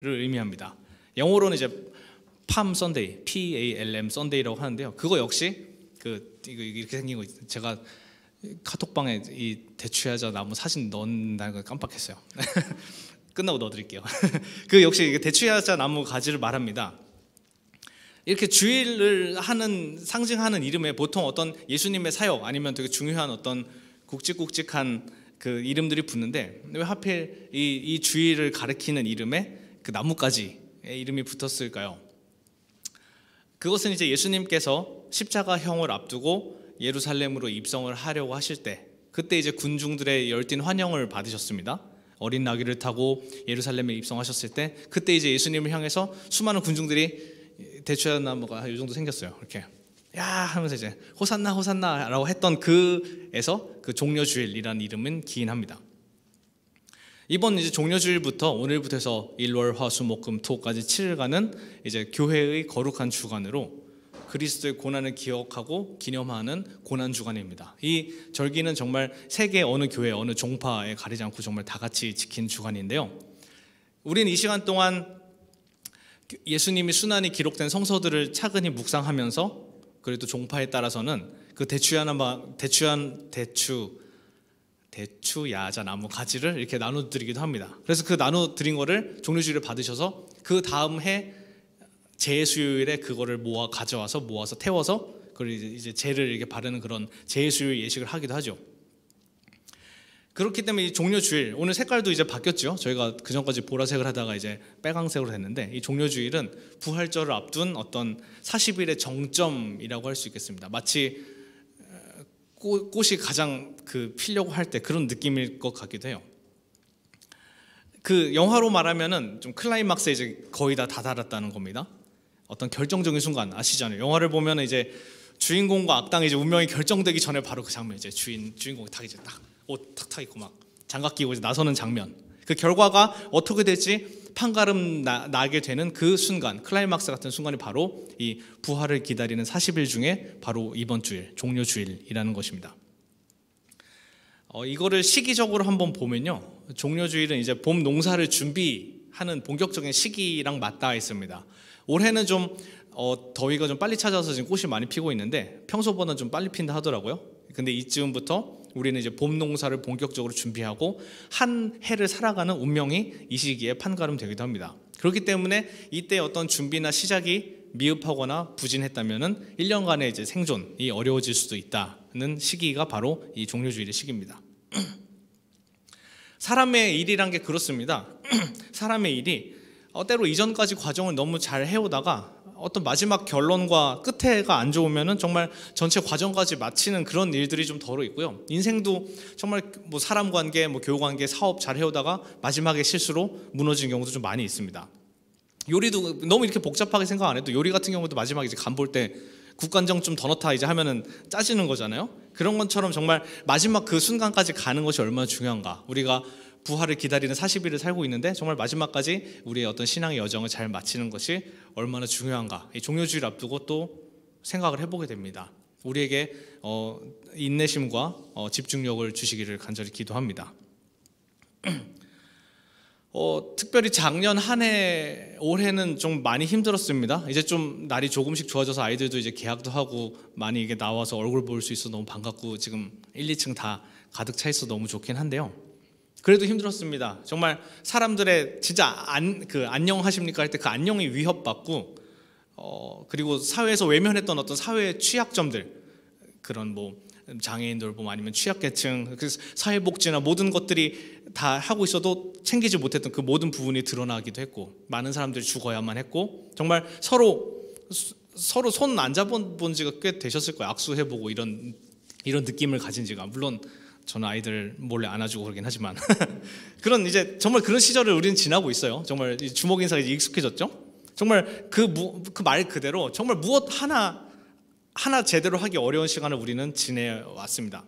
의미합니다. 영어로는 이제 palm Sunday, P-A-L-M Sunday라고 하는데요. 그거 역시 이거 이렇게 생긴 거 제가 카톡방에 이 대추야자 나무 사진 넣는다는 걸 깜빡했어요. 끝나고 넣어드릴게요. 그 역시 대추야자 나무 가지를 말합니다. 이렇게 주일을 하는 상징하는 이름에 보통 어떤 예수님의 사역 아니면 되게 중요한 어떤 굵직굵직한 그 이름들이 붙는데 왜 하필 이 주일을 가리키는 이름에 그 나뭇가지의 이름이 붙었을까요? 그것은 이제 예수님께서 십자가형을 앞두고 예루살렘으로 입성을 하려고 하실 때, 그때 이제 군중들의 열띤 환영을 받으셨습니다. 어린 나귀를 타고 예루살렘에 입성하셨을 때, 그때 이제 예수님을 향해서 수많은 군중들이 대추야 나무가 이 정도 생겼어요. 이렇게 야 하면서 이제 호산나 호산나라고 했던 그에서 그 종려주일이라는 이름은 기인합니다. 이번 이제 종려주일부터 오늘부터 해서 일월 화수목금 토까지 7일간은 이제 교회의 거룩한 주간으로 그리스도의 고난을 기억하고 기념하는 고난 주간입니다. 이 절기는 정말 세계 어느 교회 어느 종파에 가리지 않고 정말 다 같이 지킨 주간인데요. 우리는 이 시간 동안 예수님이 순환이 기록된 성서들을 차근히 묵상하면서 그래도 종파에 따라서는 그 대추야자 나무 가지를 이렇게 나눠드리기도 합니다. 그래서 그 나눠드린 거를 종려주일을 받으셔서 그 다음 해 재수요일에 그거를 가져와서 모아서 태워서 그걸 이제 재를 이렇게 바르는 그런 재수요일 예식을 하기도 하죠. 그렇기 때문에 이 종려주일, 오늘 색깔도 이제 바뀌었죠. 저희가 그 전까지 보라색을 하다가 이제 빨강색으로 됐는데, 이 종려주일은 부활절을 앞둔 어떤 40일의 정점이라고 할 수 있겠습니다. 마치 꽃이 가장 피려고 할 때 그런 느낌일 것 같기도 해요. 그 영화로 말하면은 좀 클라이막스에 이제 거의 다 다다랐다는 겁니다. 어떤 결정적인 순간 아시잖아요. 영화를 보면 이제 주인공과 악당의 이제 운명이 결정되기 전에 바로 그 장면, 이제 주인공이 딱 이제 딱 옷 탁 입고 막 장갑 끼고 이제 나서는 장면. 그 결과가 어떻게 될지 판가름 나게 되는 그 순간, 클라이막스 같은 순간이 바로 이 부활을 기다리는 40일 중에 바로 이번 주일, 종려주일이라는 것입니다. 이거를 시기적으로 한번 보면요, 종려주일은 이제 봄 농사를 준비하는 본격적인 시기랑 맞닿아 있습니다. 올해는 좀 더위가 좀 빨리 찾아서 지금 꽃이 많이 피고 있는데 평소보다는 좀 빨리 핀다 하더라고요. 근데 이쯤부터 우리는 이제 봄 농사를 본격적으로 준비하고 한 해를 살아가는 운명이 이 시기에 판가름되기도 합니다. 그렇기 때문에 이때 어떤 준비나 시작이 미흡하거나 부진했다면은 1년간의 이제 생존이 어려워질 수도 있다는 시기가 바로 이 종려주일의 시기입니다. 사람의 일이란 게 그렇습니다. 사람의 일이 때로 이전까지 과정을 너무 잘 해오다가 어떤 마지막 결론과 끝에가 안 좋으면은 정말 전체 과정까지 마치는 그런 일들이 좀 덜어 있고요. 인생도 정말 뭐 사람 관계, 뭐 교우 관계, 사업 잘 해오다가 마지막에 실수로 무너지는 경우도 좀 많이 있습니다. 요리도 너무 이렇게 복잡하게 생각 안 해도 요리 같은 경우도 마지막에 이제 간 볼 때 국간장 좀 더 넣다 이제 하면은 짜지는 거잖아요. 그런 것처럼 정말 마지막 그 순간까지 가는 것이 얼마나 중요한가. 우리가 부활을 기다리는 40일을 살고 있는데 정말 마지막까지 우리의 어떤 신앙의 여정을 잘 마치는 것이 얼마나 중요한가. 이 종려주일 앞두고 또 생각을 해보게 됩니다. 우리에게 인내심과 집중력을 주시기를 간절히 기도합니다. 특별히 작년 한 해, 올해는 좀 많이 힘들었습니다. 이제 좀 날이 조금씩 좋아져서 아이들도 이제 개학도 하고 많이 이게 나와서 얼굴 볼 수 있어 너무 반갑고 지금 1, 2층 다 가득 차 있어 너무 좋긴 한데요. 그래도 힘들었습니다. 정말 사람들의 진짜 안녕하십니까 할 때 그 안녕이 위협받고 그리고 사회에서 외면했던 어떤 사회의 취약점들, 그런 뭐 장애인 돌봄 아니면 취약계층, 사회복지나 모든 것들이 다 하고 있어도 챙기지 못했던 그 모든 부분이 드러나기도 했고, 많은 사람들이 죽어야만 했고, 정말 서로 손 안 잡아본 지가 꽤 되셨을 거예요. 악수해보고 이런 느낌을 가진 지가. 물론 저는 아이들 몰래 안아주고 그러긴 하지만 그런 이제 정말 그런 시절을 우리는 지나고 있어요. 정말 주먹 인사가 이제 익숙해졌죠. 정말 그 말 그대로 정말 무엇 하나 제대로 하기 어려운 시간을 우리는 지내왔습니다.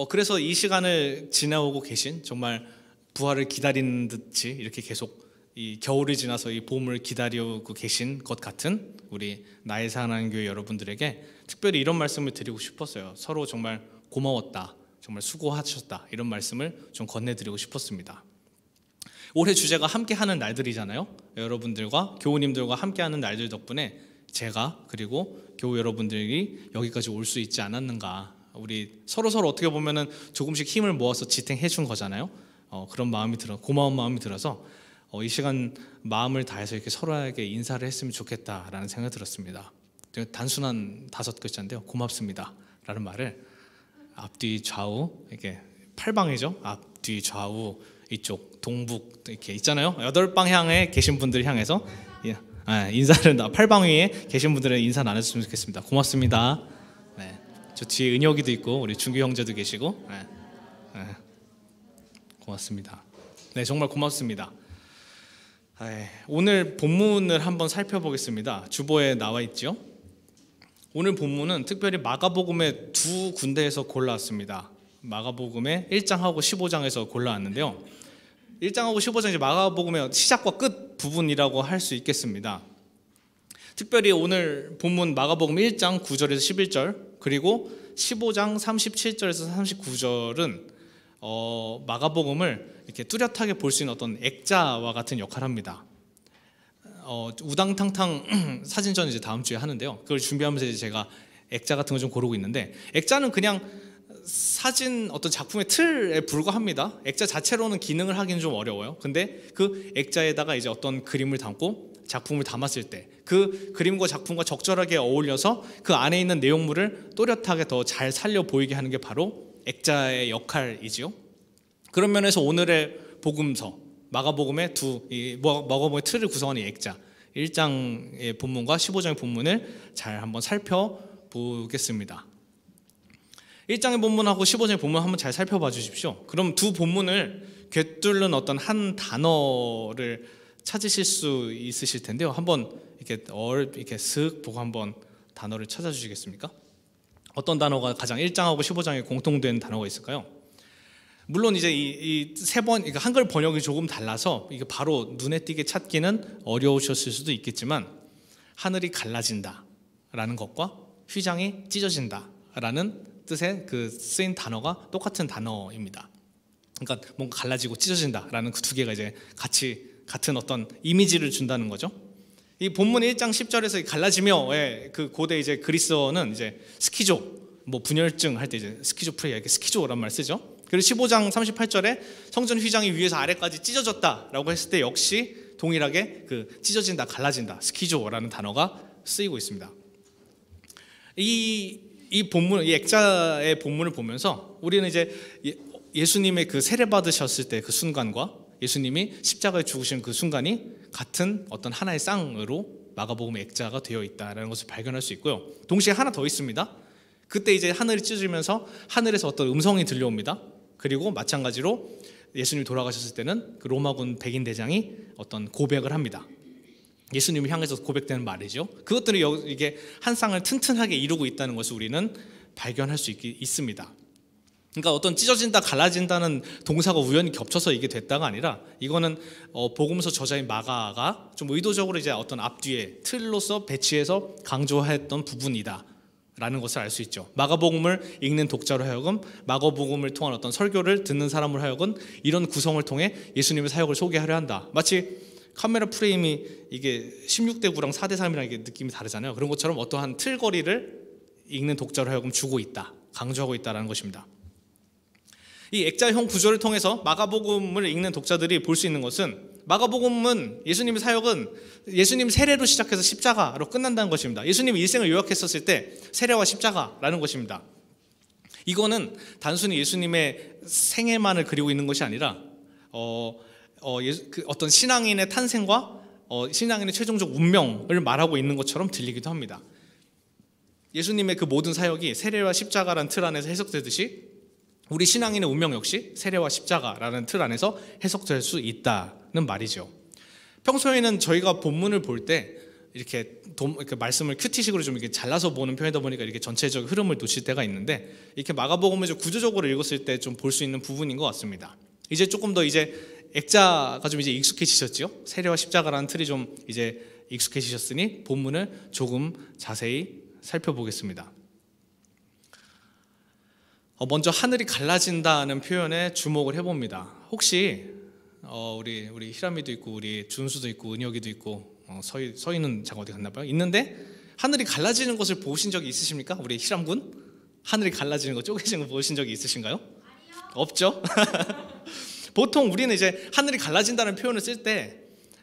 그래서 이 시간을 지나오고 계신, 정말 부활을 기다리는 듯이 이렇게 계속 이 겨울이 지나서 이 봄을 기다리고 계신 것 같은 우리 나의 사랑하는 교회 여러분들에게 특별히 이런 말씀을 드리고 싶었어요. 서로 정말 고마웠다, 정말 수고하셨다, 이런 말씀을 좀 건네드리고 싶었습니다. 올해 주제가 함께하는 날들이잖아요. 여러분들과 교우님들과 함께하는 날들 덕분에 제가 그리고 교우 여러분들이 여기까지 올 수 있지 않았는가. 우리 서로 어떻게 보면은 조금씩 힘을 모아서 지탱해 준 거잖아요. 그런 마음이 들어, 고마운 마음이 들어서 이 시간 마음을 다해서 이렇게 서로에게 인사를 했으면 좋겠다라는 생각이 들었습니다. 단순한 5글자인데요. 고맙습니다라는 말을 앞뒤 좌우 이렇게 8방이죠. 앞뒤 좌우 이쪽 동북 이렇게 있잖아요. 8방향에 계신 분들 향해서 인사를 8방위에 계신 분들은 인사 나눴으면 좋겠습니다. 고맙습니다. 네. 저 뒤에 은혁이도 있고 우리 준규 형제도 계시고 고맙습니다. 네, 정말 고맙습니다. 오늘 본문을 한번 살펴보겠습니다. 주보에 나와 있죠. 오늘 본문은 특별히 마가복음의 두 군데에서 골라왔습니다. 마가복음의 1장하고 15장에서 골라왔는데요. 1장하고 15장 이제 마가복음의 시작과 끝 부분이라고 할 수 있겠습니다. 특별히 오늘 본문 마가복음 1장 9절에서 11절 그리고 15장 37절에서 39절은 마가복음을 이렇게 뚜렷하게 볼 수 있는 어떤 액자와 같은 역할을 합니다. 우당탕탕 사진전 이제 다음 주에 하는데요. 그걸 준비하면서 이제 제가 액자 같은 거 좀 고르고 있는데, 액자는 그냥 사진 어떤 작품의 틀에 불과합니다. 액자 자체로는 기능을 하기는 좀 어려워요. 근데 그 액자에다가 이제 어떤 그림을 담고 작품을 담았을 때 그 그림과 작품과 적절하게 어울려서 그 안에 있는 내용물을 또렷하게 더 잘 살려 보이게 하는 게 바로 액자의 역할이지요. 그런 면에서 오늘의 복음서 마가복음의 마가복음의 틀을 구성하는 이 액자 1장의 본문과 15장의 본문을 잘 한번 살펴보겠습니다. 1장의 본문하고 15장의 본문 한번 잘 살펴봐 주십시오. 그럼 두 본문을 꿰뚫는 어떤 한 단어를 찾으실 수 있으실 텐데요. 한번 이렇게 슥 보고 한번 단어를 찾아주시겠습니까? 어떤 단어가 가장 1장하고 15장에 공통된 단어가 있을까요? 물론 이제 이 세 번 한글 번역이 조금 달라서 이게 바로 눈에 띄게 찾기는 어려우셨을 수도 있겠지만, 하늘이 갈라진다라는 것과 휘장이 찢어진다라는 뜻의 그 쓰인 단어가 똑같은 단어입니다. 그러니까 뭔가 갈라지고 찢어진다라는 그 두 개가 이제 같은 어떤 이미지를 준다는 거죠. 이 본문 1장 10절에서 갈라지며의 그 고대 이제 그리스어는 이제 스키조, 뭐 분열증 할 때 이제 스키조프레니아 이렇게 스키조란 말 쓰죠. 그리고 15장 38절에 성전 휘장이 위에서 아래까지 찢어졌다라고 했을 때 역시 동일하게 그 찢어진다, 갈라진다, 스키조라는 단어가 쓰이고 있습니다. 이 본문, 이 액자의 본문을 보면서 우리는 이제 예수님의 그 세례 받으셨을 때 그 순간과 예수님이 십자가에 죽으신 그 순간이 같은 어떤 하나의 쌍으로 마가복음의 액자가 되어 있다는 것을 발견할 수 있고요. 동시에 하나 더 있습니다. 그때 이제 하늘이 찢어지면서 하늘에서 어떤 음성이 들려옵니다. 그리고 마찬가지로 예수님이 돌아가셨을 때는 그 로마군 백인 대장이 어떤 고백을 합니다. 예수님을 향해서 고백되는 말이죠. 그것들이 이게 한 쌍을 튼튼하게 이루고 있다는 것을 우리는 발견할 수 있습니다. 그러니까 어떤 찢어진다, 갈라진다는 동사가 우연히 겹쳐서 이게 됐다가 아니라, 이거는 복음서 저자인 마가가 좀 의도적으로 이제 어떤 앞뒤에 틀로서 배치해서 강조했던 부분이다 라는 것을 알 수 있죠. 마가복음을 읽는 독자로 하여금, 마가복음을 통한 어떤 설교를 듣는 사람으로 하여금 이런 구성을 통해 예수님의 사역을 소개하려 한다. 마치 카메라 프레임이 이게 16대 9랑 4대 3이랑 이게 느낌이 다르잖아요. 그런 것처럼 어떠한 틀거리를 읽는 독자로 하여금 주고 있다, 강조하고 있다는 것입니다. 이 액자형 구조를 통해서 마가복음을 읽는 독자들이 볼 수 있는 것은, 마가복음은 예수님의 사역은 예수님 세례로 시작해서 십자가로 끝난다는 것입니다. 예수님이 일생을 요약했었을 때 세례와 십자가라는 것입니다. 이거는 단순히 예수님의 생애만을 그리고 있는 것이 아니라 어떤 신앙인의 탄생과 신앙인의 최종적 운명을 말하고 있는 것처럼 들리기도 합니다. 예수님의 그 모든 사역이 세례와 십자가라는 틀 안에서 해석되듯이 우리 신앙인의 운명 역시 세례와 십자가라는 틀 안에서 해석될 수 있다는 말이죠. 평소에는 저희가 본문을 볼 때 이렇게 말씀을 큐티식으로 좀 이렇게 잘라서 보는 편이다 보니까 이렇게 전체적 흐름을 놓칠 때가 있는데, 이렇게 마가복음을 좀 구조적으로 읽었을 때 좀 볼 수 있는 부분인 것 같습니다. 이제 조금 더 이제 액자가 좀 이제 익숙해지셨죠? 세례와 십자가라는 틀이 좀 이제 익숙해지셨으니 본문을 조금 자세히 살펴보겠습니다. 먼저 하늘이 갈라진다는 표현에 주목을 해봅니다. 혹시 우리 희람이도 있고 우리 준수도 있고 은혁이도 있고 서희는 잠깐 어디 갔나 봐요. 있는데 하늘이 갈라지는 것을 보신 적이 있으십니까? 우리 희람군 하늘이 갈라지는 거 쪼개지는 거 보신 적이 있으신가요? 아니요. 없죠? 보통 우리는 이제 하늘이 갈라진다는 표현을 쓸 때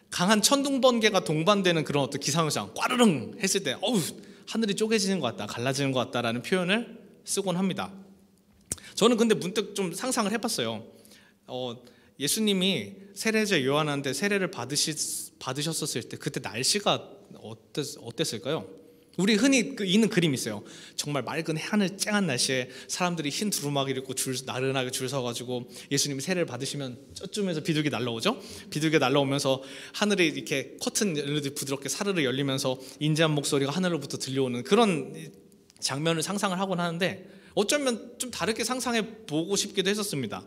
강한 천둥번개가 동반되는 그런 어떤 기상현상 꽈르릉 했을 때 어우 하늘이 쪼개지는 것 같다 갈라지는 것 같다라는 표현을 쓰곤 합니다. 저는 근데 문득 좀 상상을 해봤어요. 예수님이 세례자 요한한테 세례를 받으셨었을 때 그때 날씨가 어땠을까요? 우리 흔히 있는 그림이 있어요. 정말 맑은 하늘 쨍한 날씨에 사람들이 흰 두루마기를 입고 나른하게 줄 서가지고 예수님이 세례를 받으시면 저쯤에서 비둘기 날라오죠. 비둘기 날라오면서 하늘이 이렇게 커튼 열리듯 부드럽게 사르르 열리면서 인자한 목소리가 하늘로부터 들려오는 그런 장면을 상상을 하곤 하는데 어쩌면 좀 다르게 상상해 보고 싶기도 했었습니다.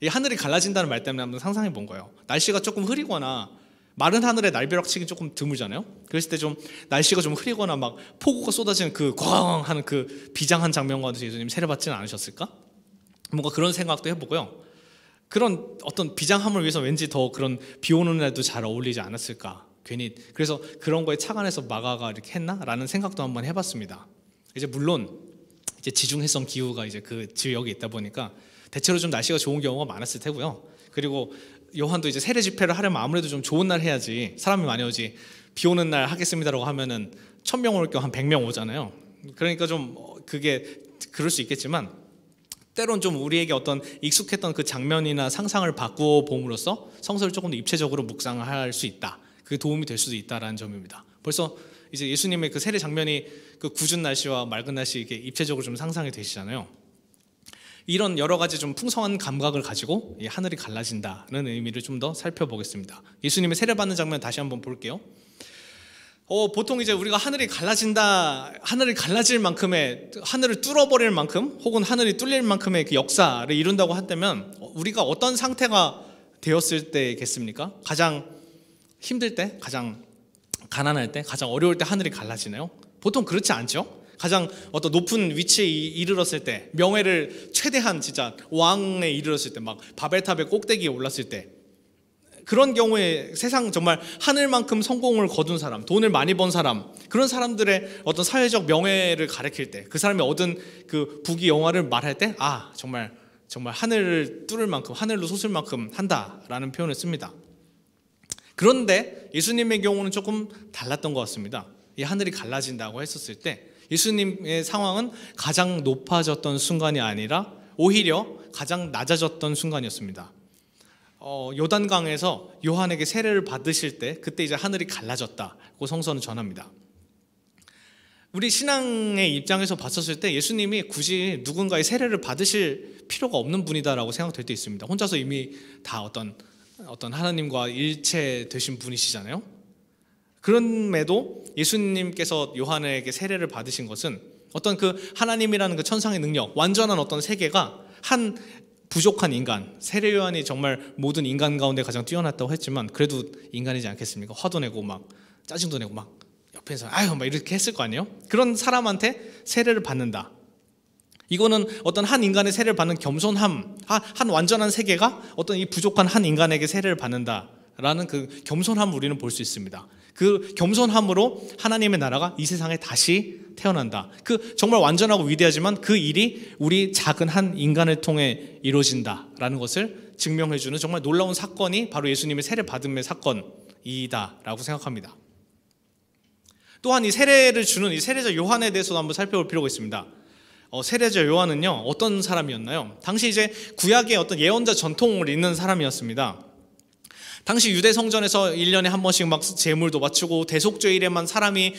이 하늘이 갈라진다는 말 때문에 한번 상상해 본 거예요. 날씨가 조금 흐리거나 마른 하늘에 날벼락치기 조금 드물잖아요. 그랬을 때 좀 날씨가 좀 흐리거나 막 폭우가 쏟아지는 그 꽝 하는 그 비장한 장면과 예수님 세례 받지는 않으셨을까? 뭔가 그런 생각도 해보고요. 그런 어떤 비장함을 위해서 왠지 더 그런 비 오는 날도 잘 어울리지 않았을까? 괜히 그래서 그런 거에 착안해서 마가가 이렇게 했나라는 생각도 한번 해봤습니다. 이제 물론 이제 지중해성 기후가 이제 그 지역에 있다 보니까 대체로 좀 날씨가 좋은 경우가 많았을 테고요. 그리고 요한도 이제 세례 집회를 하려면 아무래도 좀 좋은 날 해야지 사람이 많이 오지. 비 오는 날 하겠습니다라고 하면은 1000명 올 경우 한 100명 오잖아요. 그러니까 좀 그게 그럴 수 있겠지만 때론 좀 우리에게 어떤 익숙했던 그 장면이나 상상을 바꾸어 봄으로써 성서를 조금 더 입체적으로 묵상할 수 있다. 그게 도움이 될 수도 있다라는 점입니다. 벌써 이제 예수님의 그 세례 장면이 그 궂은 날씨와 맑은 날씨 이게 입체적으로 좀 상상이 되시잖아요. 이런 여러 가지 좀 풍성한 감각을 가지고 이 하늘이 갈라진다는 의미를 좀 더 살펴보겠습니다. 예수님의 세례받는 장면 다시 한번 볼게요. 보통 이제 우리가 하늘이 갈라진다, 하늘이 갈라질 만큼의 하늘을 뚫어버릴 만큼 혹은 하늘이 뚫릴 만큼의 그 역사를 이룬다고 한다면 우리가 어떤 상태가 되었을 때겠습니까? 가장 힘들 때, 가장 가난할 때, 가장 어려울 때 하늘이 갈라지나요? 보통 그렇지 않죠? 가장 어떤 높은 위치에 이르렀을 때, 명예를 최대한 진짜 왕에 이르렀을 때, 막 바벨탑의 꼭대기에 올랐을 때, 그런 경우에 세상 정말 하늘만큼 성공을 거둔 사람, 돈을 많이 번 사람, 그런 사람들의 어떤 사회적 명예를 가리킬 때, 그 사람이 얻은 그 부귀 영화를 말할 때, 아 정말 하늘을 뚫을 만큼, 하늘로 솟을 만큼 한다라는 표현을 씁니다. 그런데 예수님의 경우는 조금 달랐던 것 같습니다. 이 하늘이 갈라진다고 했었을 때 예수님의 상황은 가장 높아졌던 순간이 아니라 오히려 가장 낮아졌던 순간이었습니다. 요단강에서 요한에게 세례를 받으실 때 그때 이제 하늘이 갈라졌다고 성서는 전합니다. 우리 신앙의 입장에서 봤었을 때 예수님이 굳이 누군가의 세례를 받으실 필요가 없는 분이다라고 생각될 때 있습니다. 혼자서 이미 다 어떤 하나님과 일체되신 분이시잖아요. 그럼에도 예수님께서 요한에게 세례를 받으신 것은 어떤 그 하나님이라는 그 천상의 능력, 완전한 어떤 세계가 한 부족한 인간, 세례 요한이 정말 모든 인간 가운데 가장 뛰어났다고 했지만 그래도 인간이지 않겠습니까? 화도 내고 막 짜증도 내고 막 옆에서 아유 막 이렇게 했을 거 아니에요? 그런 사람한테 세례를 받는다. 이거는 어떤 한 인간의 세례를 받는 겸손함, 한 완전한 세계가 어떤 이 부족한 한 인간에게 세례를 받는다라는 그 겸손함을 우리는 볼 수 있습니다. 그 겸손함으로 하나님의 나라가 이 세상에 다시 태어난다. 그 정말 완전하고 위대하지만 그 일이 우리 작은 한 인간을 통해 이루어진다라는 것을 증명해주는 정말 놀라운 사건이 바로 예수님의 세례 받음의 사건이다라고 생각합니다. 또한 이 세례를 주는 이 세례자 요한에 대해서도 한번 살펴볼 필요가 있습니다. 세례자 요한은요 어떤 사람이었나요? 당시 이제 구약의 어떤 예언자 전통을 잇는 사람이었습니다. 당시 유대 성전에서 1년에 한 번씩 막 제물도 바치고 대속죄일에만 사람이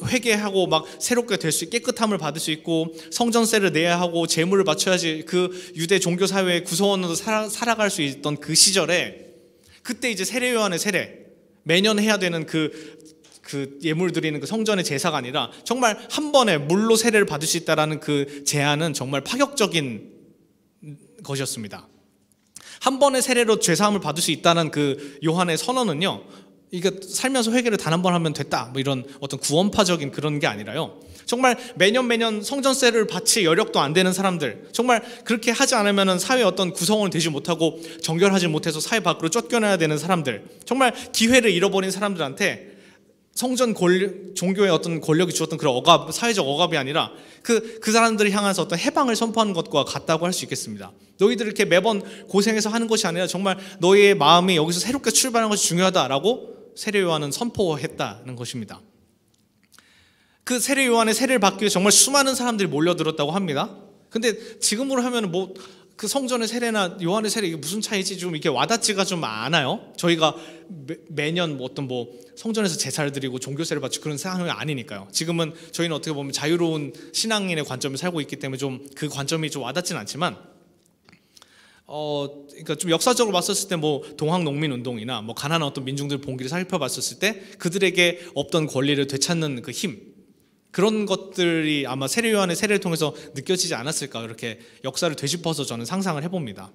회개하고 막 새롭게 될 수 깨끗함을 받을 수 있고 성전세를 내야 하고 제물을 바쳐야지 그 유대 종교 사회의 구성원으로 살아갈 수 있던 그 시절에 그때 이제 세례 요한의 세례 매년 해야 되는 그 예물 드리는 그 성전의 제사가 아니라 정말 한 번에 물로 세례를 받을 수 있다라는 그 제안은 정말 파격적인 것이었습니다. 한 번의 세례로 죄사함을 받을 수 있다는 그 요한의 선언은요 이게 살면서 회개를 단 한 번 하면 됐다, 뭐 이런 어떤 구원파적인 그런 게 아니라요, 정말 매년 성전세를 바칠 여력도 안 되는 사람들, 정말 그렇게 하지 않으면 사회의 어떤 구성원이 되지 못하고 정결하지 못해서 사회 밖으로 쫓겨나야 되는 사람들, 정말 기회를 잃어버린 사람들한테 종교의 어떤 권력이 주었던 그런 억압, 사회적 억압이 아니라 그 사람들을 향해서 어떤 해방을 선포하는 것과 같다고 할 수 있겠습니다. 너희들 이렇게 매번 고생해서 하는 것이 아니라 정말 너희의 마음이 여기서 새롭게 출발하는 것이 중요하다라고 세례 요한은 선포했다는 것입니다. 그 세례 요한의 세례를 받기 위해 정말 수많은 사람들이 몰려들었다고 합니다. 근데 지금으로 하면 뭐 그 성전의 세례나 요한의 세례 이게 무슨 차이지, 좀 이렇게 와닿지가 좀 않아요. 저희가 매년 어떤 성전에서 제사를 드리고 종교세를 받고 그런 상황이 아니니까요. 지금은 저희는 어떻게 보면 자유로운 신앙인의 관점을 살고 있기 때문에 좀 그 관점이 좀 와닿지는 않지만, 그러니까 좀 역사적으로 봤었을 때 동학농민운동이나 가난한 어떤 민중들 봉기를 살펴봤었을 때 그들에게 없던 권리를 되찾는 그 힘, 그런 것들이 아마 세례 요한의 세례를 통해서 느껴지지 않았을까, 그렇게 역사를 되짚어서 저는 상상을 해봅니다.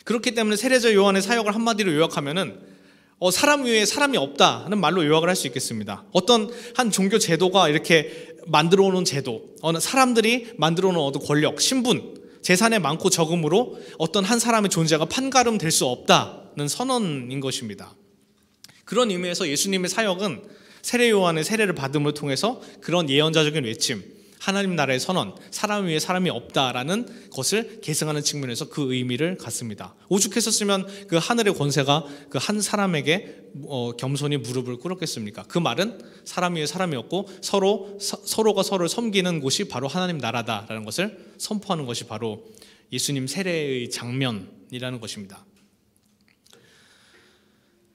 그렇기 때문에 세례자 요한의 사역을 한마디로 요약하면은 사람 위에 사람이 없다는 말로 요약을 할 수 있겠습니다. 어떤 한 종교 제도가 이렇게 만들어 놓은 제도, 사람들이 만들어 놓은 어떤 권력, 신분, 재산의 많고 적음으로 어떤 한 사람의 존재가 판가름될 수 없다는 선언인 것입니다. 그런 의미에서 예수님의 사역은 세례 요한의 세례를 받음을 통해서 그런 예언자적인 외침, 하나님 나라의 선언, 사람 위에 사람이 없다라는 것을 계승하는 측면에서 그 의미를 갖습니다. 오죽했었으면 그 하늘의 권세가 그 한 사람에게 겸손히 무릎을 꿇었겠습니까? 그 말은 사람 위에 사람이 없고 서로가 서로를 섬기는 곳이 바로 하나님 나라다라는 것을 선포하는 것이 바로 예수님 세례의 장면이라는 것입니다.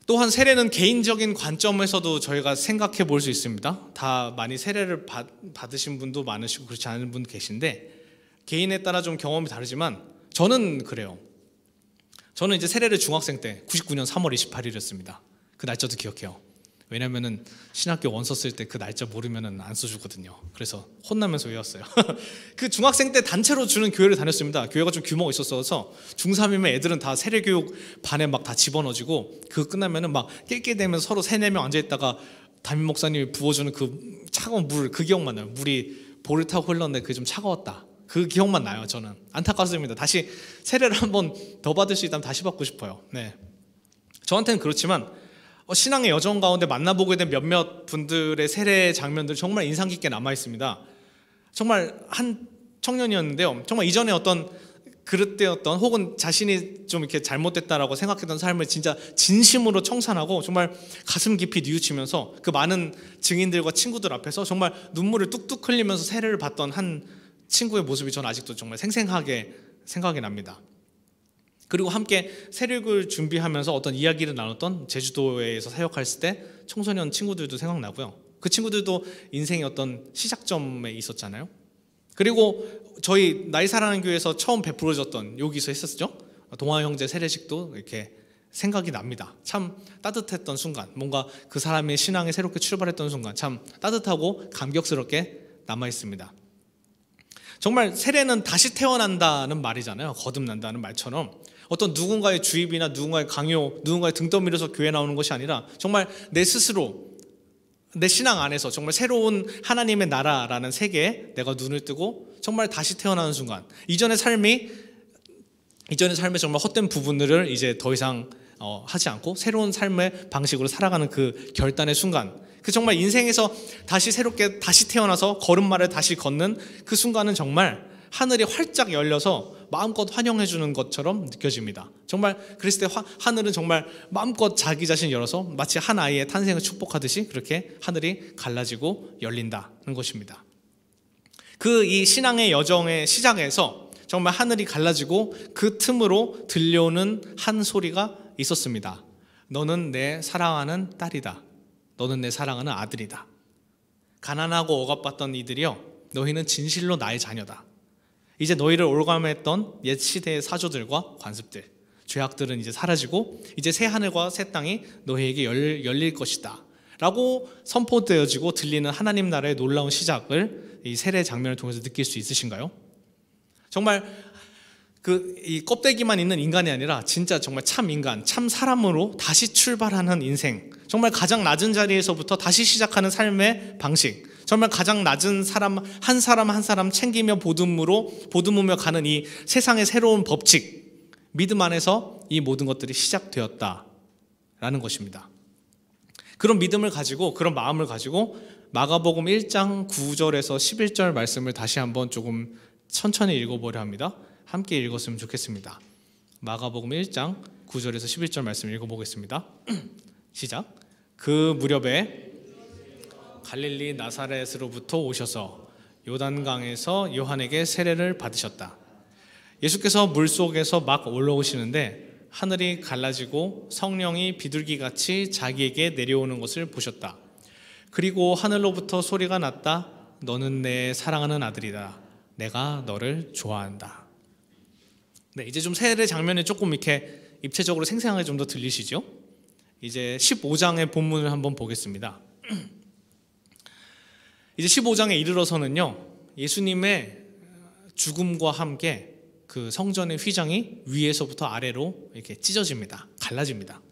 또한 세례는 개인적인 관점에서도 저희가 생각해 볼 수 있습니다. 다 많이 세례를 받으신 분도 많으시고 그렇지 않은 분도 계신데, 개인에 따라 좀 경험이 다르지만 저는 그래요. 저는 이제 세례를 중학생 때 99년 3월 28일이었습니다. 그 날짜도 기억해요. 왜냐면은 신학교 원서 쓸 때 그 날짜 모르면은 안 써주거든요. 그래서 혼나면서 외웠어요. 그 중학생 때 단체로 주는 교회를 다녔습니다. 교회가 좀 규모가 있었어서 중3이면 애들은 다 세례교육 반에 막 다 집어넣어지고, 그 끝나면은 막 낄낄대면서 서로 3-4명 앉아있다가 담임 목사님이 부어주는 그 차가운 물, 그 기억만 나요. 물이 볼을 타고 흘렀는데 그게 좀 차가웠다, 그 기억만 나요. 저는 안타깝습니다. 다시 세례를 한번 더 받을 수 있다면 다시 받고 싶어요. 네, 저한테는 그렇지만 신앙의 여정 가운데 만나보게 된 몇몇 분들의 세례 장면들 정말 인상 깊게 남아 있습니다. 정말 한 청년이었는데요, 정말 이전에 어떤 그릇되었던 혹은 자신이 좀 이렇게 잘못됐다라고 생각했던 삶을 진짜 진심으로 청산하고 정말 가슴 깊이 뉘우치면서 그 많은 증인들과 친구들 앞에서 정말 눈물을 뚝뚝 흘리면서 세례를 받던 한 친구의 모습이 저는 아직도 정말 생생하게 생각이 납니다. 그리고 함께 세력을 준비하면서 어떤 이야기를 나눴던 제주도에서 사역했을 때 청소년 친구들도 생각나고요. 그 친구들도 인생의 어떤 시작점에 있었잖아요. 그리고 저희 나이 사랑하는 교회에서 처음 베풀어졌던, 여기서 했었죠, 동아 형제 세례식도 이렇게 생각이 납니다. 참 따뜻했던 순간, 뭔가 그 사람의 신앙이 새롭게 출발했던 순간 참 따뜻하고 감격스럽게 남아 있습니다. 정말 세례는 다시 태어난다는 말이잖아요. 거듭난다는 말처럼 어떤 누군가의 주입이나 누군가의 강요, 누군가의 등 떠밀어서 교회 나오는 것이 아니라 정말 내 스스로 내 신앙 안에서 정말 새로운 하나님의 나라라는 세계에 내가 눈을 뜨고 정말 다시 태어나는 순간, 이전의 삶에 정말 헛된 부분들을 이제 더 이상 하지 않고 새로운 삶의 방식으로 살아가는 그 결단의 순간, 그 정말 인생에서 다시 새롭게 다시 태어나서 걸음마를 다시 걷는 그 순간은 정말 하늘이 활짝 열려서 마음껏 환영해 주는 것처럼 느껴집니다. 정말 그랬을 때 하늘은 정말 마음껏 자기 자신 열어서 마치 한 아이의 탄생을 축복하듯이 그렇게 하늘이 갈라지고 열린다는 것입니다. 그 이 신앙의 여정의 시작에서 정말 하늘이 갈라지고 그 틈으로 들려오는 한 소리가 있었습니다. 너는 내 사랑하는 딸이다. 너는 내 사랑하는 아들이다. 가난하고 억압받던 이들이여, 너희는 진실로 나의 자녀다. 이제 너희를 올감했던 옛 시대의 사조들과 관습들, 죄악들은 이제 사라지고 이제 새 하늘과 새 땅이 너희에게 열릴 것이다 라고 선포되어지고 들리는 하나님 나라의 놀라운 시작을 이 세례 장면을 통해서 느낄 수 있으신가요? 정말 이 껍데기만 있는 인간이 아니라 진짜 정말 참 인간, 참 사람으로 다시 출발하는 인생, 정말 가장 낮은 자리에서부터 다시 시작하는 삶의 방식, 정말 가장 낮은 사람 한 사람 챙기며 보듬으며 가는 이 세상의 새로운 법칙, 믿음 안에서 이 모든 것들이 시작되었다라는 것입니다. 그런 믿음을 가지고, 그런 마음을 가지고 마가복음 1장 9절에서 11절 말씀을 다시 한번 조금 천천히 읽어보려 합니다. 함께 읽었으면 좋겠습니다. 마가복음 1장 9절에서 11절 말씀 읽어보겠습니다. 시작. 그 무렵에 갈릴리 나사렛으로부터 오셔서 요단강에서 요한에게 세례를 받으셨다. 예수께서 물속에서 막 올라오시는데 하늘이 갈라지고 성령이 비둘기같이 자기에게 내려오는 것을 보셨다. 그리고 하늘로부터 소리가 났다. 너는 내 사랑하는 아들이다. 내가 너를 좋아한다. 네, 이제 좀 세례 장면이 조금 이렇게 입체적으로 생생하게 좀 더 들리시죠? 이제 15장의 본문을 한번 보겠습니다. 이제 15장에 이르러서는요, 예수님의 죽음과 함께 그 성전의 휘장이 위에서부터 아래로 이렇게 찢어집니다. 갈라집니다.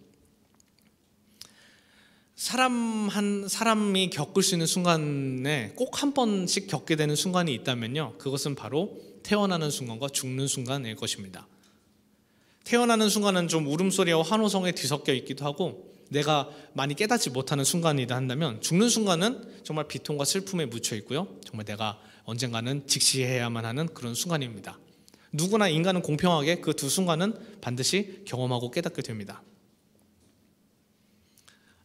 사람이 겪을 수 있는 순간에 꼭 한 번씩 겪게 되는 순간이 있다면요, 그것은 바로 태어나는 순간과 죽는 순간일 것입니다. 태어나는 순간은 좀 울음소리와 환호성에 뒤섞여 있기도 하고 내가 많이 깨닫지 못하는 순간이다 한다면, 죽는 순간은 정말 비통과 슬픔에 묻혀 있고요, 정말 내가 언젠가는 직시해야만 하는 그런 순간입니다. 누구나 인간은 공평하게 그 두 순간은 반드시 경험하고 깨닫게 됩니다.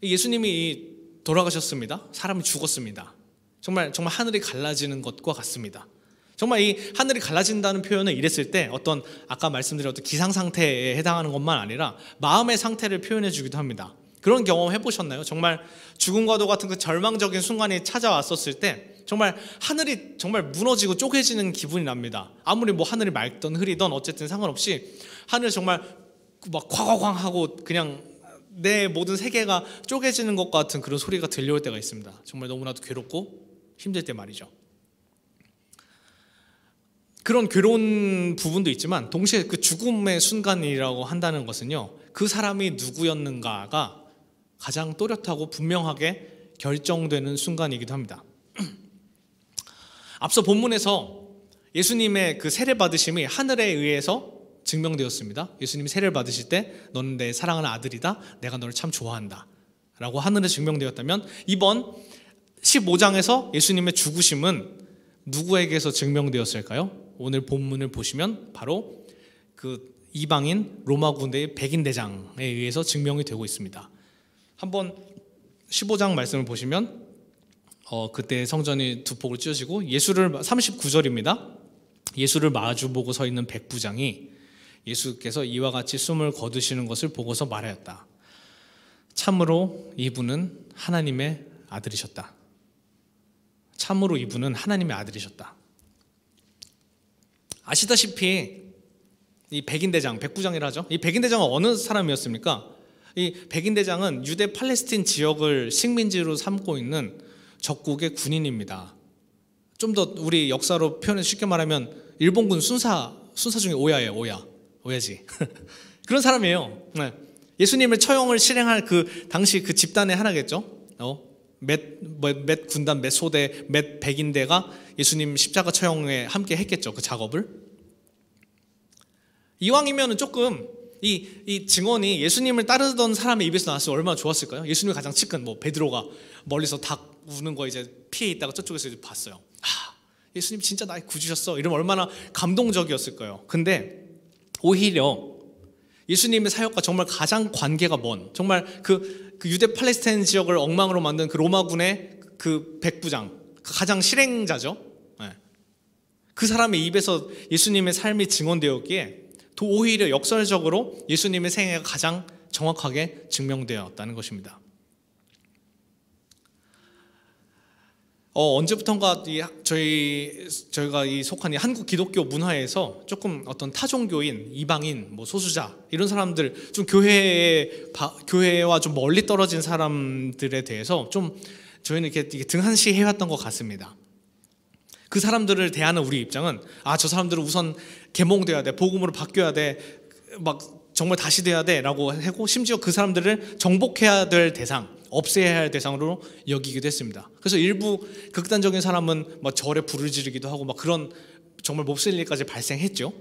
예수님이 돌아가셨습니다. 사람이 죽었습니다. 정말 하늘이 갈라지는 것과 같습니다. 정말 이 하늘이 갈라진다는 표현을 이랬을 때 어떤 아까 말씀드린 어떤 기상 상태에 해당하는 것만 아니라 마음의 상태를 표현해 주기도 합니다. 그런 경험 해보셨나요? 정말 죽음과도 같은 그 절망적인 순간이 찾아왔었을 때 정말 하늘이 정말 무너지고 쪼개지는 기분이 납니다. 아무리 뭐 하늘이 맑던 흐리던 어쨌든 상관없이 하늘 정말 막 쾅쾅쾅 하고 그냥 내 모든 세계가 쪼개지는 것 같은 그런 소리가 들려올 때가 있습니다. 정말 너무나도 괴롭고 힘들 때 말이죠. 그런 괴로운 부분도 있지만 동시에 그 죽음의 순간이라고 한다는 것은요, 그 사람이 누구였는가가 가장 또렷하고 분명하게 결정되는 순간이기도 합니다. 앞서 본문에서 예수님의 그 세례 받으심이 하늘에 의해서 증명되었습니다. 예수님이 세례를 받으실 때 너는 내 사랑하는 아들이다, 내가 너를 참 좋아한다 라고 하늘에 증명되었다면, 이번 15장에서 예수님의 죽으심은 누구에게서 증명되었을까요? 오늘 본문을 보시면 바로 그 이방인 로마 군대의 백인대장에 의해서 증명이 되고 있습니다. 한번 15장 말씀을 보시면 그때 성전이 두 폭으로 찢어지고 39절입니다. 예수를 마주보고 서 있는 백부장이 예수께서 이와 같이 숨을 거두시는 것을 보고서 말하였다. 참으로 이분은 하나님의 아들이셨다. 참으로 이분은 하나님의 아들이셨다. 아시다시피 이 백인대장, 백부장이라 하죠. 이 백인대장은 어느 사람이었습니까? 이 백인대장은 유대 팔레스틴 지역을 식민지로 삼고 있는 적국의 군인입니다. 좀 더 우리 역사로 표현해 쉽게 말하면 일본군 순사 중에 오야예요. 오야지. 그런 사람이에요. 네. 예수님의 처형을 실행할 그 당시 그 집단의 하나겠죠. 몇 군단, 몇 소대, 몇 백인대가 예수님 십자가 처형에 함께 했겠죠. 그 작업을. 이왕이면은 조금 이 증언이 예수님을 따르던 사람의 입에서 나왔으면 얼마나 좋았을까요? 예수님이 가장 친근 베드로가 멀리서 닭 우는 거 이제 피해 있다가 저쪽에서 이제 봤어요. 예수님 진짜 나 구주셨어. 이러면 얼마나 감동적이었을까요? 근데 오히려 예수님의 사역과 정말 가장 관계가 먼, 정말 그 유대 팔레스타인 지역을 엉망으로 만든 그 로마군의 그 백부장, 그 가장 실행자죠. 그 사람의 입에서 예수님의 삶이 증언되었기에 또 오히려 역설적으로 예수님의 생애가 가장 정확하게 증명되었다는 것입니다. 언제부턴가 저희가 이 속한 이 한국 기독교 문화에서 조금 어떤 타종교인, 이방인, 소수자 이런 사람들, 좀 교회와 좀 멀리 떨어진 사람들에 대해서 좀 저희는 이렇게 등한시해왔던 것 같습니다. 그 사람들을 대하는 우리 입장은 저 사람들은 우선 계몽돼야 돼, 복음으로 바뀌어야 돼, 막 정말 다시 돼야 돼라고 하고 심지어 그 사람들을 정복해야 될 대상, 없애야 할 대상으로 여기기도 했습니다. 그래서 일부 극단적인 사람은 막 절에 불을 지르기도 하고 막 그런 정말 몹쓸 일까지 발생했죠.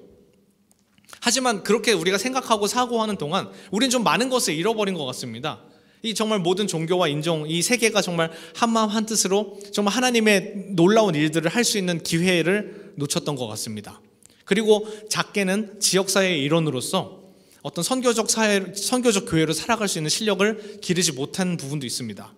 하지만 그렇게 우리가 생각하고 사고하는 동안 우리는 좀 많은 것을 잃어버린 것 같습니다. 이 정말 모든 종교와 인종, 이 세계가 정말 한마음 한뜻으로 정말 하나님의 놀라운 일들을 할 수 있는 기회를 놓쳤던 것 같습니다. 그리고 작게는 지역사회의 일원으로서 어떤 선교적 교회로 살아갈 수 있는 실력을 기르지 못한 부분도 있습니다.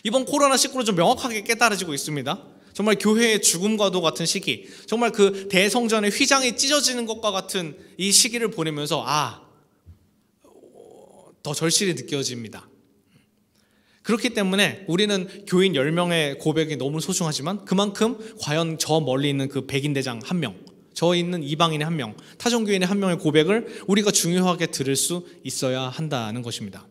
이번 코로나19로 좀 명확하게 깨달아지고 있습니다. 정말 교회의 죽음과도 같은 시기, 정말 그 대성전의 휘장이 찢어지는 것과 같은 이 시기를 보내면서 더 절실히 느껴집니다. 그렇기 때문에 우리는 교인 10명의 고백이 너무 소중하지만 그만큼 과연 저 멀리 있는 그 백인대장 1명, 저 있는 이방인의 1명, 타종교인의 1명의 고백을 우리가 중요하게 들을 수 있어야 한다는 것입니다.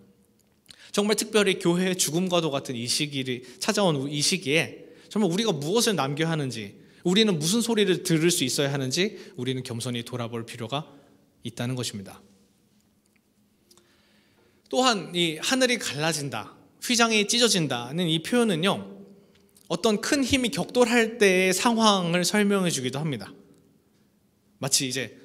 정말 특별히 교회의 죽음과도 같은 이 시기를 찾아온 이 시기에 정말 우리가 무엇을 남겨야 하는지, 우리는 무슨 소리를 들을 수 있어야 하는지 우리는 겸손히 돌아볼 필요가 있다는 것입니다. 또한 이 하늘이 갈라진다, 휘장이 찢어진다는 이 표현은요, 어떤 큰 힘이 격돌할 때의 상황을 설명해 주기도 합니다. 마치 이제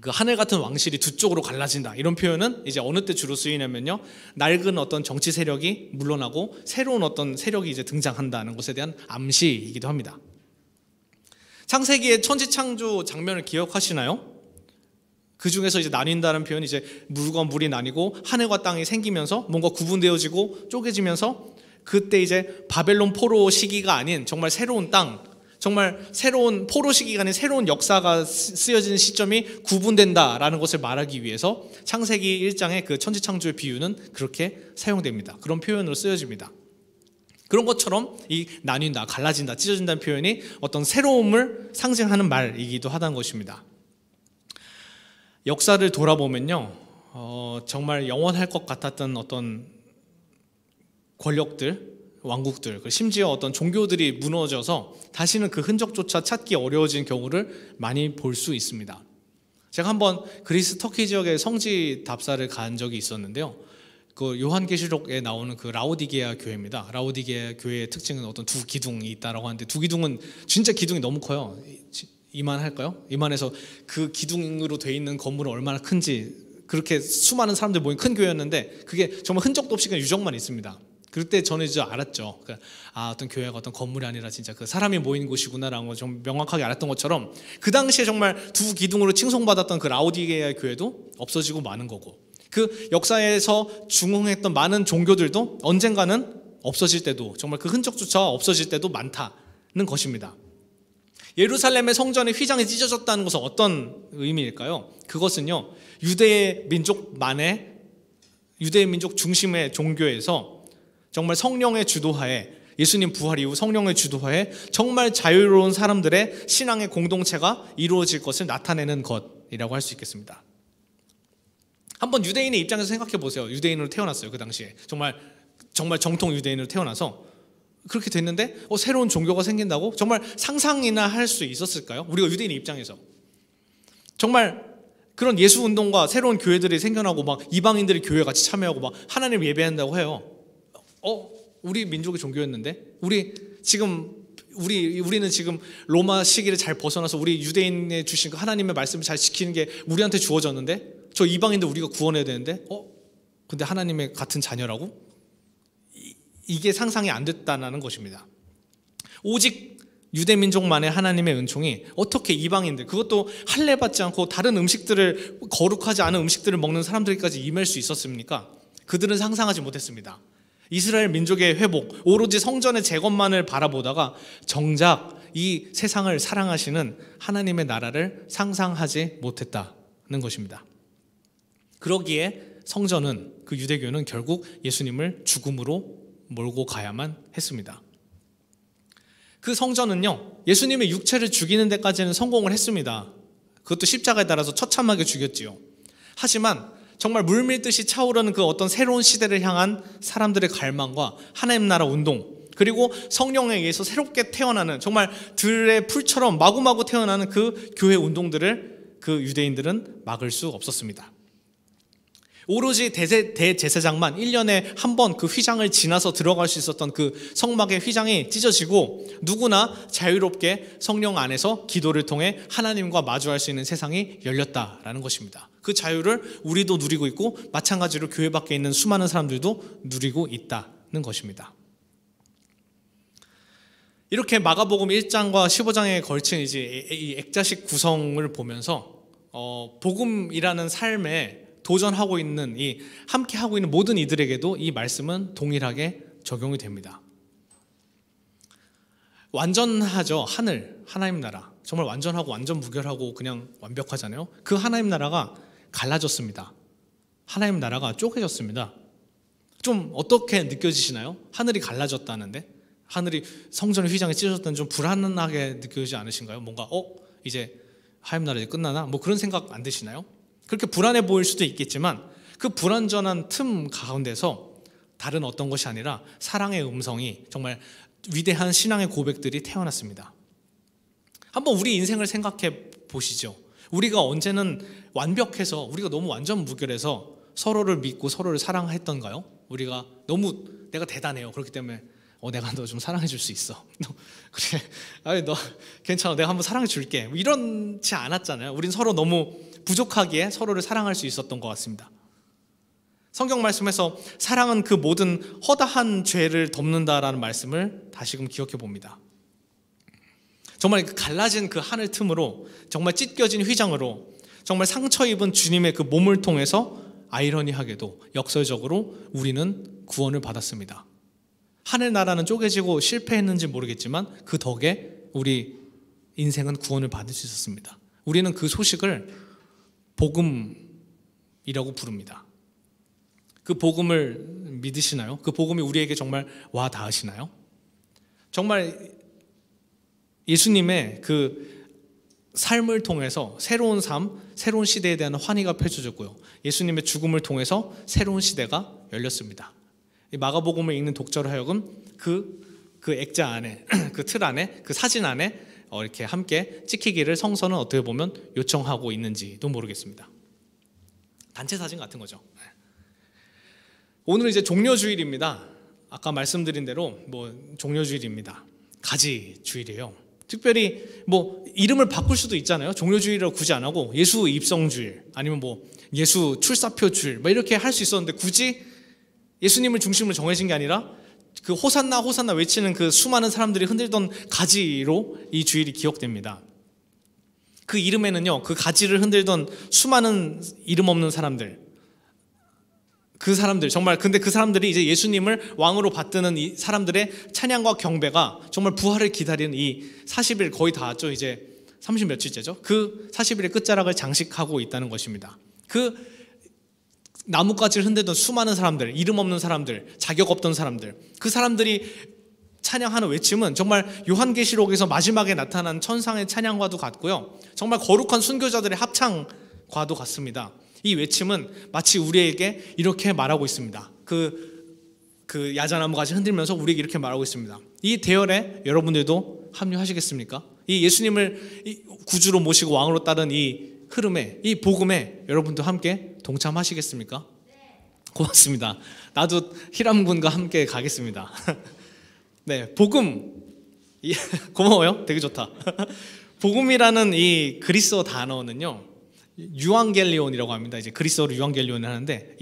그 하늘 같은 왕실이 두 쪽으로 갈라진다, 이런 표현은 이제 어느 때 주로 쓰이냐면요, 낡은 어떤 정치 세력이 물러나고 새로운 어떤 세력이 이제 등장한다는 것에 대한 암시이기도 합니다. 창세기의 천지창조 장면을 기억하시나요? 그 중에서 이제 나뉜다는 표현이 이제 물과 물이 나뉘고 하늘과 땅이 생기면서 뭔가 구분되어지고 쪼개지면서 그때 이제 바벨론 포로 시기가 아닌 정말 새로운 땅, 정말 새로운 포로 시기가 아닌 새로운 역사가 쓰여지는 시점이 구분된다라는 것을 말하기 위해서 창세기 1장의 그 천지창조의 비유는 그렇게 사용됩니다. 그런 표현으로 쓰여집니다. 그런 것처럼 이 나뉜다, 갈라진다, 찢어진다는 표현이 어떤 새로움을 상징하는 말이기도 하다는 것입니다. 역사를 돌아보면요, 정말 영원할 것 같았던 어떤 권력들, 왕국들, 심지어 어떤 종교들이 무너져서 다시는 그 흔적조차 찾기 어려워진 경우를 많이 볼 수 있습니다. 제가 한번 그리스 터키 지역의 성지 답사를 간 적이 있었는데요, 그 요한계시록에 나오는 그 라오디게아 교회입니다. 라오디게아 교회의 특징은 어떤 두 기둥이 있다라고 하는데, 두 기둥은 진짜 기둥이 너무 커요. 이만할까요? 이만해서 그 기둥으로 돼 있는 건물은 얼마나 큰지, 그렇게 수많은 사람들 모인 큰 교회였는데 그게 정말 흔적도 없이 그냥 유적만 있습니다. 그때 저는 이제 알았죠. 어떤 교회가 어떤 건물이 아니라 진짜 그 사람이 모인 곳이구나라는 걸 좀 명확하게 알았던 것처럼, 그 당시에 정말 두 기둥으로 칭송받았던 그 라오디게아 교회도 없어지고 마는 거고, 그 역사에서 중흥했던 많은 종교들도 언젠가는 없어질 때도, 정말 그 흔적조차 없어질 때도 많다는 것입니다. 예루살렘의 성전의 휘장이 찢어졌다는 것은 어떤 의미일까요? 그것은요, 유대 민족 중심의 종교에서 정말 성령의 주도하에, 예수님 부활 이후 성령의 주도하에 정말 자유로운 사람들의 신앙의 공동체가 이루어질 것을 나타내는 것이라고 할 수 있겠습니다. 한번 유대인의 입장에서 생각해 보세요. 유대인으로 태어났어요. 그 당시에 정말 정통 유대인으로 태어나서 그렇게 됐는데 새로운 종교가 생긴다고 정말 상상이나 할 수 있었을까요? 우리가 유대인의 입장에서 정말 그런 예수 운동과 새로운 교회들이 생겨나고 막 이방인들이 교회 같이 참여하고 막 하나님 예배한다고 해요. 우리 민족의 종교였는데 우리는 지금 로마 시기를 잘 벗어나서 우리 유대인의 주신 그 하나님의 말씀을 잘 지키는 게 우리한테 주어졌는데, 저 이방인들 우리가 구원해야 되는데 근데 하나님의 같은 자녀라고? 이게 상상이 안 됐다는 것입니다. 오직 유대민족만의 하나님의 은총이 어떻게 이방인들, 그것도 할례 받지 않고 다른 음식들을, 거룩하지 않은 음식들을 먹는 사람들까지 임할 수 있었습니까? 그들은 상상하지 못했습니다. 이스라엘 민족의 회복, 오로지 성전의 재건만을 바라보다가 정작 이 세상을 사랑하시는 하나님의 나라를 상상하지 못했다는 것입니다. 그러기에 성전은, 그 유대교는 결국 예수님을 죽음으로 몰고 가야만 했습니다. 그 성전은요, 예수님의 육체를 죽이는 데까지는 성공을 했습니다. 그것도 십자가에 달아서 처참하게 죽였지요. 하지만 정말 물밀듯이 차오르는 그 어떤 새로운 시대를 향한 사람들의 갈망과 하나님 나라 운동, 그리고 성령에 의해서 새롭게 태어나는, 정말 들의 풀처럼 마구마구 태어나는 그 교회 운동들을 그 유대인들은 막을 수 없었습니다. 오로지 대제사장만 1년에 한 번 그 휘장을 지나서 들어갈 수 있었던 그 성막의 휘장이 찢어지고 누구나 자유롭게 성령 안에서 기도를 통해 하나님과 마주할 수 있는 세상이 열렸다라는 것입니다. 그 자유를 우리도 누리고 있고 마찬가지로 교회 밖에 있는 수많은 사람들도 누리고 있다는 것입니다. 이렇게 마가복음 1장과 15장에 걸친 이제 이 액자식 구성을 보면서 복음이라는 삶에 도전하고 있는, 이 함께 하고 있는 모든 이들에게도 이 말씀은 동일하게 적용이 됩니다. 완전하죠. 하나님 나라. 정말 완전하고 완전 무결하고 그냥 완벽하잖아요. 그 하나님 나라가 갈라졌습니다. 하나님 나라가 쪼개졌습니다. 좀 어떻게 느껴지시나요? 하늘이 갈라졌다는데, 하늘이 성전의 휘장이 찢어졌다는 좀 불안하게 느껴지지 않으신가요? 뭔가 이제 하나님 나라 이제 끝나나? 뭐 그런 생각 안 드시나요? 그렇게 불안해 보일 수도 있겠지만 그 불완전한 틈 가운데서 다른 어떤 것이 아니라 사랑의 음성이, 정말 위대한 신앙의 고백들이 태어났습니다. 한번 우리 인생을 생각해 보시죠. 우리가 언제는 완벽해서, 우리가 너무 완전 무결해서 서로를 믿고 서로를 사랑했던가요? 우리가 너무 내가 대단해요. 그렇기 때문에 내가 너 좀 사랑해 줄 수 있어. 그래, 아니 너 괜찮아, 내가 한번 사랑해 줄게. 이렇지 않았잖아요. 우린 서로 너무 부족하기에 서로를 사랑할 수 있었던 것 같습니다. 성경 말씀에서 사랑은 그 모든 허다한 죄를 덮는다라는 말씀을 다시금 기억해 봅니다. 정말 갈라진 그 하늘 틈으로, 정말 찢겨진 휘장으로, 정말 상처 입은 주님의 그 몸을 통해서 아이러니하게도 역설적으로 우리는 구원을 받았습니다. 하늘나라는 쪼개지고 실패했는지 모르겠지만 그 덕에 우리 인생은 구원을 받을 수 있었습니다. 우리는 그 소식을 복음이라고 부릅니다. 그 복음을 믿으시나요? 그 복음이 우리에게 정말 와 닿으시나요? 정말 예수님의 그 삶을 통해서 새로운 삶, 새로운 시대에 대한 환희가 펼쳐졌고요. 예수님의 죽음을 통해서 새로운 시대가 열렸습니다. 이 마가복음을 읽는 독자로 하여금 그 액자 안에, 그 틀 안에, 그 사진 안에 이렇게 함께 찍히기를 성서는 어떻게 보면 요청하고 있는지도 모르겠습니다. 단체 사진 같은 거죠. 오늘 이제 종려주일입니다. 아까 말씀드린 대로 종려주일입니다. 가지주일이에요. 특별히 이름을 바꿀 수도 있잖아요. 종려주일이라고 굳이 안 하고 예수 입성주일, 아니면 예수 출사표주일 이렇게 할 수 있었는데, 굳이 예수님을 중심으로 정해진 게 아니라 그 호산나 호산나 외치는 그 수많은 사람들이 흔들던 가지로 이 주일이 기억됩니다. 그 이름에는요, 그 가지를 흔들던 수많은 이름 없는 사람들, 그 사람들, 정말 근데 그 사람들이 이제 예수님을 왕으로 받드는 이 사람들의 찬양과 경배가 정말 부활을 기다리는 이 40일, 거의 다 왔죠. 이제 30 며칠째죠. 그 40일의 끝자락을 장식하고 있다는 것입니다. 그 나뭇가지를 흔들던 수많은 사람들, 이름 없는 사람들, 자격 없던 사람들, 그 사람들이 찬양하는 외침은 정말 요한계시록에서 마지막에 나타난 천상의 찬양과도 같고요, 정말 거룩한 순교자들의 합창과도 같습니다. 이 외침은 마치 우리에게 이렇게 말하고 있습니다. 그 야자나무가지 흔들면서 우리에게 이렇게 말하고 있습니다. 이 대열에 여러분들도 합류하시겠습니까? 이 예수님을 구주로 모시고 왕으로 따른 이 흐름에, 이 복음에 여러분도 함께 동참하시겠습니까? 고맙습니다. 나도 히람군과 함께 가겠습니다. 네, 복음. 고마워요. 되게 좋다. 복음이라는 이 그리스어 단어는요, 유앙겔리온이라고 합니다. 이제 그리스어로 유앙겔리온을 하는데,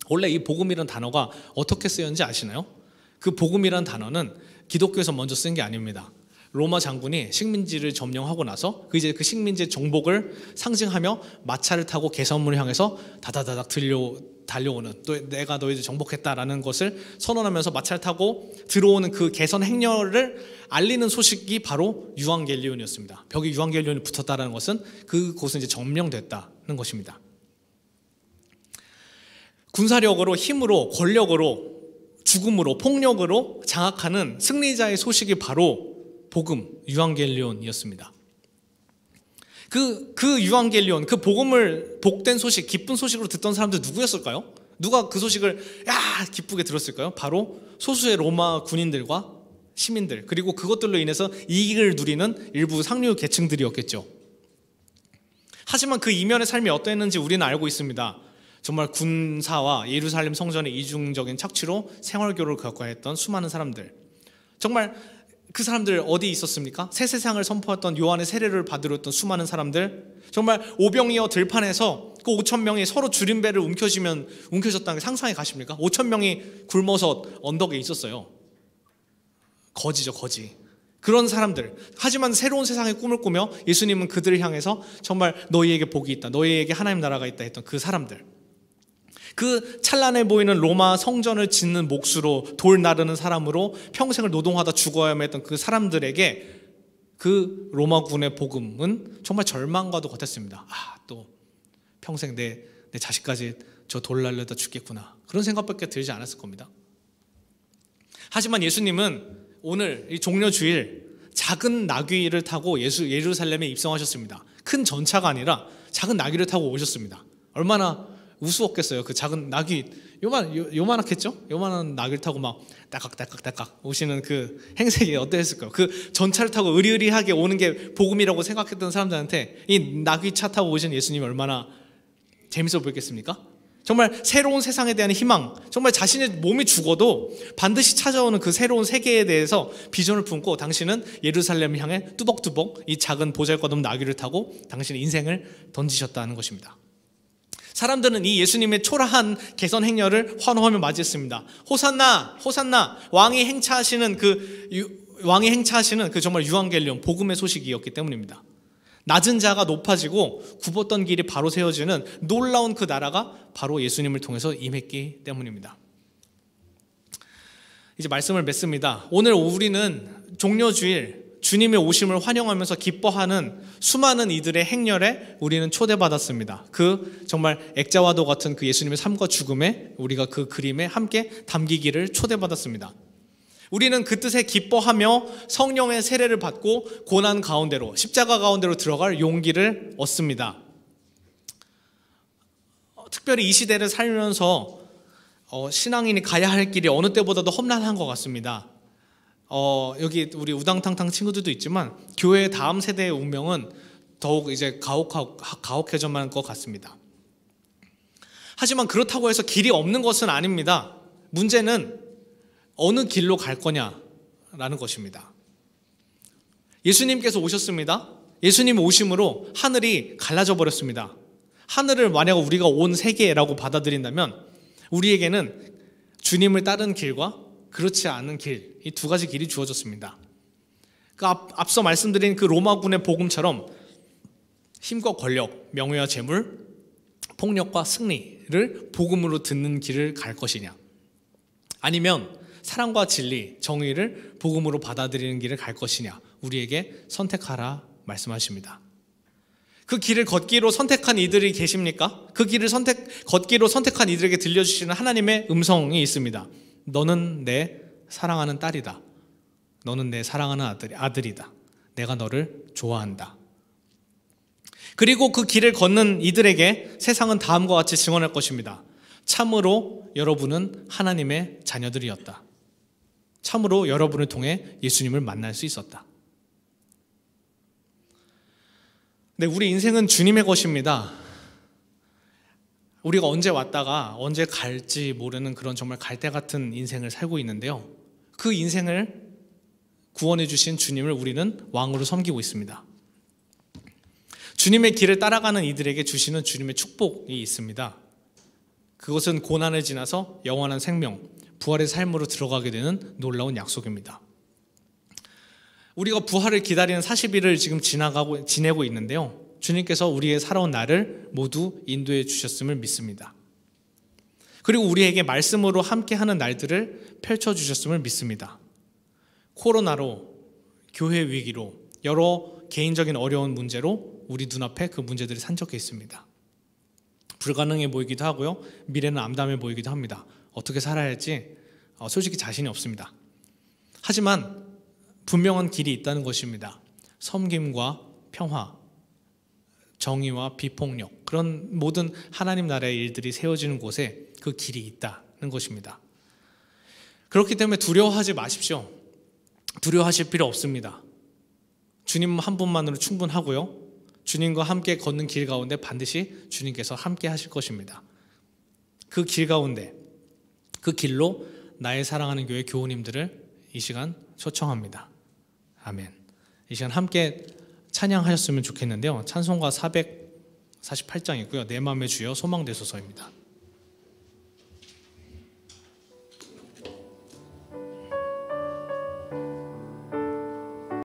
원래 이 복음이라는 단어가 어떻게 쓰였는지 아시나요? 그 복음이라는 단어는 기독교에서 먼저 쓴 게 아닙니다. 로마 장군이 식민지를 점령하고 나서 이제 그 식민지의 정복을 상징하며 마차를 타고 개선문을 향해서 다다다닥 달려오는, 또 내가 너희들 정복했다라는 것을 선언하면서 마차를 타고 들어오는 그 개선 행렬을 알리는 소식이 바로 유앙겔리온이었습니다. 벽에 유앙겔리온이 붙었다는 것은 그곳은 이제 점령됐다는 것입니다. 군사력으로, 힘으로, 권력으로, 죽음으로, 폭력으로 장악하는 승리자의 소식이 바로 복음, 유앙겔리온이었습니다. 그 유앙겔리온, 그 복음을, 복된 소식, 기쁜 소식으로 듣던 사람들 누구였을까요? 누가 그 소식을 기쁘게 들었을까요? 바로 소수의 로마 군인들과 시민들, 그리고 그것들로 인해서 이익을 누리는 일부 상류 계층들이었겠죠. 하지만 그 이면의 삶이 어떠했는지 우리는 알고 있습니다. 정말 군사와 예루살렘 성전의 이중적인 착취로 생활교를 겪어야 했던 수많은 사람들, 정말 그 사람들 어디 있었습니까? 새 세상을 선포했던 요한의 세례를 받으러 했던 수많은 사람들, 정말 오병이어 들판에서 그 5천 명이 서로 줄임배를 움켜졌다는 게 상상이 가십니까? 5천 명이 굶어서 언덕에 있었어요. 거지죠, 거지. 그런 사람들, 하지만 새로운 세상의 꿈을 꾸며 예수님은 그들을 향해서 정말 너희에게 복이 있다, 너희에게 하나님 나라가 있다 했던 그 사람들, 그 찬란해 보이는 로마 성전을 짓는 몫으로 돌 나르는 사람으로 평생을 노동하다 죽어야만 했던 그 사람들에게 그 로마군의 복음은 정말 절망과도 같았습니다. 또 평생 내 자식까지 저 돌 날려다 죽겠구나, 그런 생각밖에 들지 않았을 겁니다. 하지만 예수님은 오늘 이 종려주일 작은 나귀를 타고 예루살렘에 입성하셨습니다. 큰 전차가 아니라 작은 나귀를 타고 오셨습니다. 얼마나 우스웠겠어요. 그 작은 나귀, 요만하겠죠? 요만한 나귀를 타고 막 따깍따깍따깍 오시는 그 행색이 어땠을까요? 그 전차를 타고 의리의리하게 오는 게 복음이라고 생각했던 사람들한테 이 나귀차 타고 오신 예수님이 얼마나 재밌어 보였겠습니까? 정말 새로운 세상에 대한 희망, 정말 자신의 몸이 죽어도 반드시 찾아오는 그 새로운 세계에 대해서 비전을 품고 당신은 예루살렘을 향해 뚜벅뚜벅 이 작은 보잘것없는 나귀를 타고 당신의 인생을 던지셨다는 것입니다. 사람들은 이 예수님의 초라한 개선 행렬을 환호하며 맞이했습니다. 호산나, 호산나. 왕이 행차하시는 그 정말 유앙겔리온, 복음의 소식이었기 때문입니다. 낮은 자가 높아지고 굽었던 길이 바로 세워지는 놀라운 그 나라가 바로 예수님을 통해서 임했기 때문입니다. 이제 말씀을 맺습니다. 오늘 우리는 종려주일 주님의 오심을 환영하면서 기뻐하는 수많은 이들의 행렬에 우리는 초대받았습니다. 그 정말 액자와도 같은 그 예수님의 삶과 죽음에 우리가 그 그림에 함께 담기기를 초대받았습니다. 우리는 그 뜻에 기뻐하며 성령의 세례를 받고 고난 가운데로, 십자가 가운데로 들어갈 용기를 얻습니다. 특별히 이 시대를 살면서 신앙인이 가야 할 길이 어느 때보다도 험난한 것 같습니다. 여기 우리 우당탕탕 친구들도 있지만 교회의 다음 세대의 운명은 더욱 이제 가혹해져만 할 것 같습니다. 하지만 그렇다고 해서 길이 없는 것은 아닙니다. 문제는 어느 길로 갈 거냐라는 것입니다. 예수님께서 오셨습니다. 예수님 오심으로 하늘이 갈라져 버렸습니다. 하늘을 만약 우리가 온 세계라고 받아들인다면 우리에게는 주님을 따르는 길과 그렇지 않은 길, 이 두 가지 길이 주어졌습니다. 앞서 말씀드린 그 로마군의 복음처럼 힘과 권력, 명예와 재물, 폭력과 승리를 복음으로 듣는 길을 갈 것이냐, 아니면 사랑과 진리, 정의를 복음으로 받아들이는 길을 갈 것이냐, 우리에게 선택하라 말씀하십니다. 그 길을 걷기로 선택한 이들이 계십니까? 그 길을 걷기로 선택한 이들에게 들려주시는 하나님의 음성이 있습니다. 너는 내 사랑하는 딸이다. 너는 내 사랑하는 아들이다. 내가 너를 좋아한다. 그리고 그 길을 걷는 이들에게 세상은 다음과 같이 증언할 것입니다. 참으로 여러분은 하나님의 자녀들이었다. 참으로 여러분을 통해 예수님을 만날 수 있었다. 네, 우리 인생은 주님의 것입니다. 우리가 언제 왔다가 언제 갈지 모르는 그런 정말 갈대 같은 인생을 살고 있는데요. 그 인생을 구원해 주신 주님을 우리는 왕으로 섬기고 있습니다. 주님의 길을 따라가는 이들에게 주시는 주님의 축복이 있습니다. 그것은 고난을 지나서 영원한 생명, 부활의 삶으로 들어가게 되는 놀라운 약속입니다. 우리가 부활을 기다리는 40일을 지금 지내고 있는데요. 주님께서 우리의 살아온 날을 모두 인도해 주셨음을 믿습니다. 그리고 우리에게 말씀으로 함께하는 날들을 펼쳐주셨음을 믿습니다. 코로나로, 교회 위기로, 여러 개인적인 어려운 문제로 우리 눈앞에 그 문제들이 산적해 있습니다. 불가능해 보이기도 하고요. 미래는 암담해 보이기도 합니다. 어떻게 살아야 할지 솔직히 자신이 없습니다. 하지만 분명한 길이 있다는 것입니다. 섬김과 평화, 정의와 비폭력, 그런 모든 하나님 나라의 일들이 세워지는 곳에 그 길이 있다는 것입니다. 그렇기 때문에 두려워하지 마십시오. 두려워하실 필요 없습니다. 주님 한 분만으로 충분하고요. 주님과 함께 걷는 길 가운데 반드시 주님께서 함께 하실 것입니다. 그 길 가운데, 그 길로 나의 사랑하는 교회 교우님들을 이 시간 초청합니다. 아멘. 이 시간 함께 찬양하셨으면 좋겠는데요. 찬송가 448장이고요. 내 맘의 주여 소망되소서입니다.